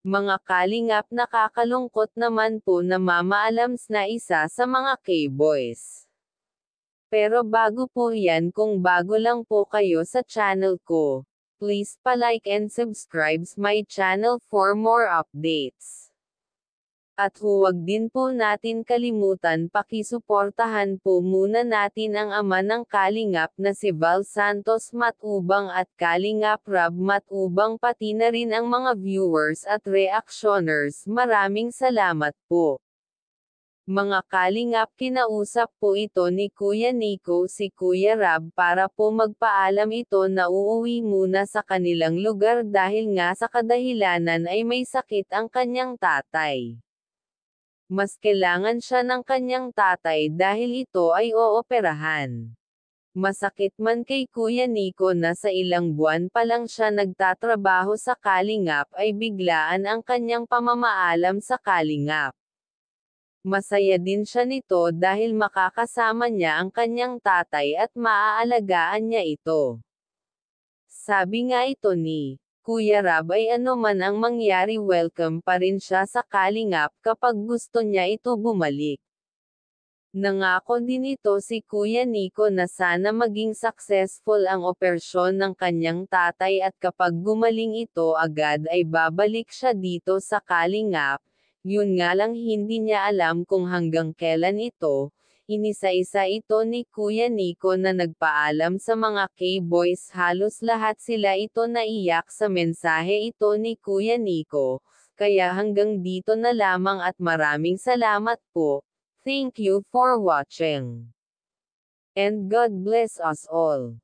Mga kalingap, nakakalungkot naman po na mamaalams na isa sa mga K-boys. Pero bago po yan, kung bago lang po kayo sa channel ko, please pa-like and subscribe my channel for more updates. At huwag din po natin kalimutan pakisuportahan po muna natin ang ama ng Kalingap na si Val Santos Matubang at Kalingap Rab Matubang, pati na rin ang mga viewers at reactioners. Maraming salamat po. Mga Kalingap, kinausap po ito ni Kuya Nico si Kuya Rab para po magpaalam ito na uuwi muna sa kanilang lugar dahil nga sa kadahilanan ay may sakit ang kanyang tatay. Mas kailangan siya ng kanyang tatay dahil ito ay ooperahan. Masakit man kay Kuya Nico na sa ilang buwan pa lang siya nagtatrabaho sa Kalingap ay biglaan ang kanyang pamamaalam sa Kalingap. Masaya din siya nito dahil makakasama niya ang kanyang tatay at maaalagaan niya ito. Sabi nga ito ni Kuya Rab ay ano man ang mangyari, welcome pa rin siya sa Kalingap kapag gusto niya ito bumalik. Nangako din ito si Kuya Nico na sana maging successful ang operasyon ng kanyang tatay at kapag gumaling ito agad ay babalik siya dito sa Kalingap. Yun nga lang hindi niya alam kung hanggang kailan ito. Inisa-isa ito ni Kuya Nico na nagpaalam sa mga K-boys, halos lahat sila ito naiyak sa mensahe ito ni Kuya Nico. Kaya hanggang dito na lamang at maraming salamat po. Thank you for watching. And God bless us all.